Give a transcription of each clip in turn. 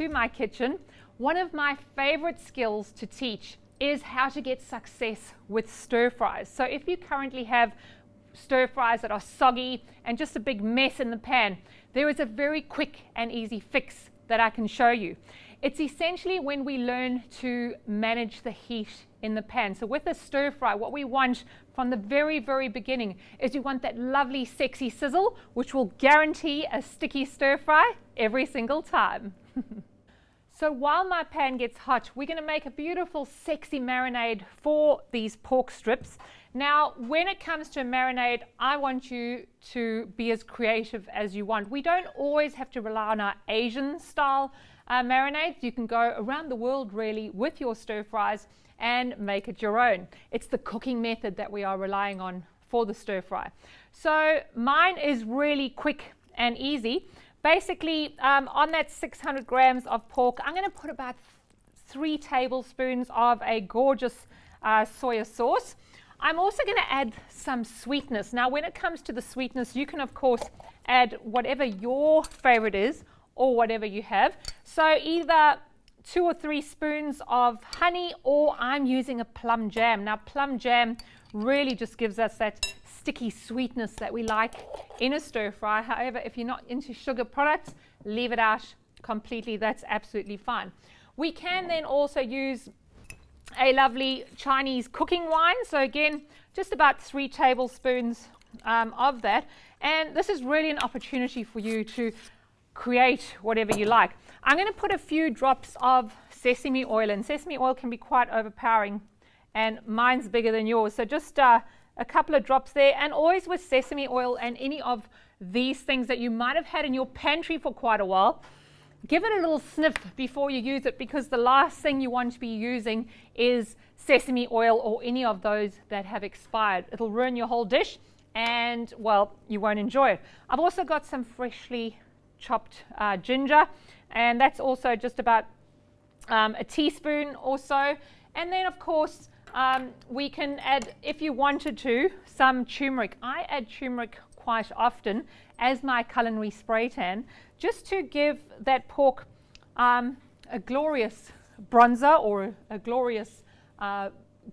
to my kitchen, one of my favorite skills to teach is how to get success with stir fries. So if you currently have stir fries that are soggy and just a big mess in the pan, there is a very quick and easy fix that I can show you. It's essentially when we learn to manage the heat in the pan. So with a stir fry, what we want from the very, very beginning is we want that lovely, sexy sizzle, which will guarantee a sticky stir fry every single time. So while my pan gets hot, we're going to make a beautiful, sexy marinade for these pork strips. Now, when it comes to a marinade, I want you to be as creative as you want. We don't always have to rely on our Asian style marinades. You can go around the world really with your stir fries and make it your own. It's the cooking method that we are relying on for the stir fry. So mine is really quick and easy. Basically, on that 600 grams of pork, I'm going to put about 3 tablespoons of a gorgeous soya sauce. I'm also going to add some sweetness. Now, when it comes to the sweetness, you can, of course, add whatever your favorite is or whatever you have. So either 2 or 3 spoons of honey, or I'm using a plum jam. Now, plum jam really just gives us that sticky sweetness that we like in a stir fry. However, if you're not into sugar products, leave it out completely. That's absolutely fine. We can then also use a lovely Chinese cooking wine. So again, just about 3 tablespoons of that. And this is really an opportunity for you to create whatever you like. I'm going to put a few drops of sesame oil in. Sesame oil can be quite overpowering, and mine's bigger than yours. So just a couple of drops there. And always with sesame oil and any of these things that you might have had in your pantry for quite a while, give it a little sniff before you use it, because the last thing you want to be using is sesame oil or any of those that have expired. It'll ruin your whole dish and, well, you won't enjoy it. I've also got some freshly chopped ginger, and that's also just about a teaspoon or so. And then, of course, we can add, if you wanted to, some turmeric. I add turmeric quite often as my culinary spray tan, just to give that pork a glorious bronzer or a glorious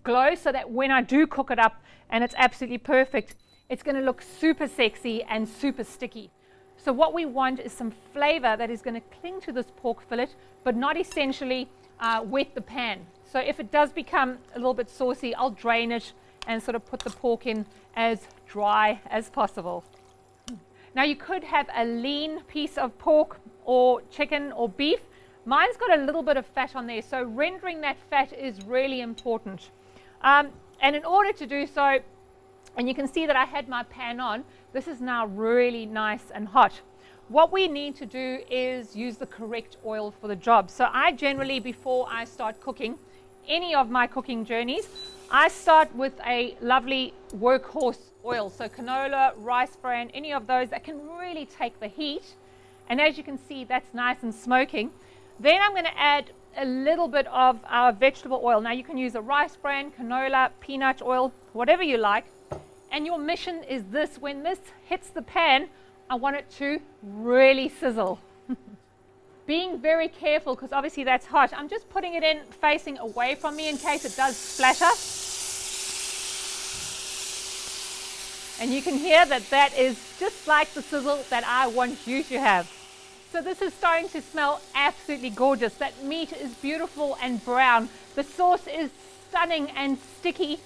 glow, so that when I do cook it up and it's absolutely perfect, it's going to look super sexy and super sticky. So what we want is some flavor that is going to cling to this pork fillet, but not essentially wet the pan. So if it does become a little bit saucy, I'll drain it and sort of put the pork in as dry as possible. Now, you could have a lean piece of pork or chicken or beef. Mine's got a little bit of fat on there, so rendering that fat is really important. And in order to do so, and you can see that I had my pan on, this is now really nice and hot. What we need to do is use the correct oil for the job. So I generally, before I start cooking any of my cooking journeys, I start with a lovely workhorse oil. So canola, rice bran, any of those that can really take the heat. And as you can see, that's nice and smoking. Then I'm going to add a little bit of our vegetable oil. Now, you can use a rice bran, canola, peanut oil, whatever you like. And your mission is this: when this hits the pan, I want it to really sizzle. Being very careful, because obviously that's hot. I'm just putting it in facing away from me in case it does splatter. And you can hear that that is just like the sizzle that I want you to have. So this is starting to smell absolutely gorgeous. That meat is beautiful and brown. The sauce is stunning and sticky.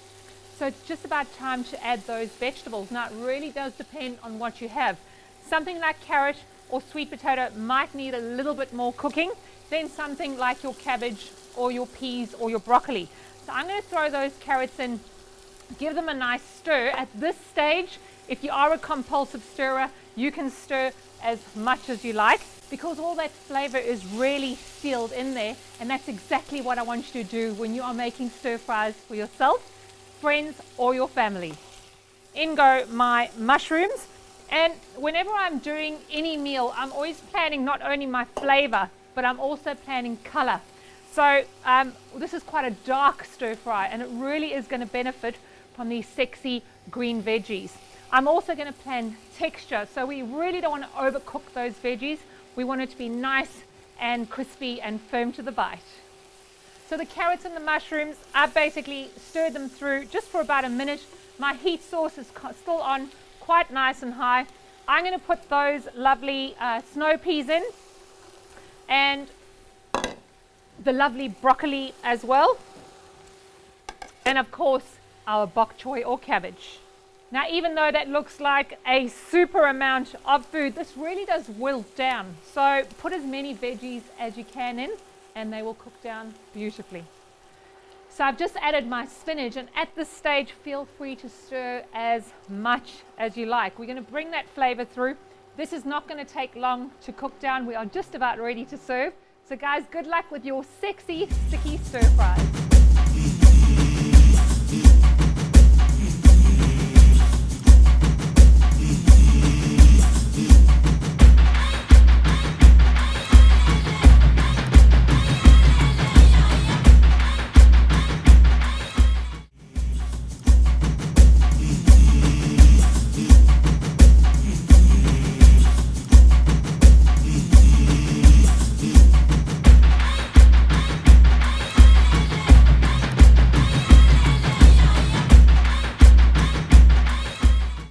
So it's just about time to add those vegetables. Now, it really does depend on what you have. Something like carrot or sweet potato might need a little bit more cooking than something like your cabbage or your peas or your broccoli. So I'm going to throw those carrots in, give them a nice stir. At this stage, if you are a compulsive stirrer, you can stir as much as you like, because all that flavor is really sealed in there. And that's exactly what I want you to do when you are making stir fries for yourself, friends, or your family. In go my mushrooms. And whenever I'm doing any meal, I'm always planning not only my flavor, but I'm also planning color. So this is quite a dark stir fry, and it really is going to benefit from these sexy green veggies. I'm also going to plan texture. So we really don't want to overcook those veggies. We want it to be nice and crispy and firm to the bite. So the carrots and the mushrooms, I basically stirred them through just for about a minute. My heat source is still on quite nice and high. I'm going to put those lovely snow peas in, and the lovely broccoli as well, and of course our bok choy or cabbage. Now, even though that looks like a super amount of food, this really does wilt down. So put as many veggies as you can in, and they will cook down beautifully. So I've just added my spinach, and at this stage feel free to stir as much as you like. We're going to bring that flavor through. This is not going to take long to cook down. We are just about ready to serve. So guys, good luck with your sexy sticky stir fries.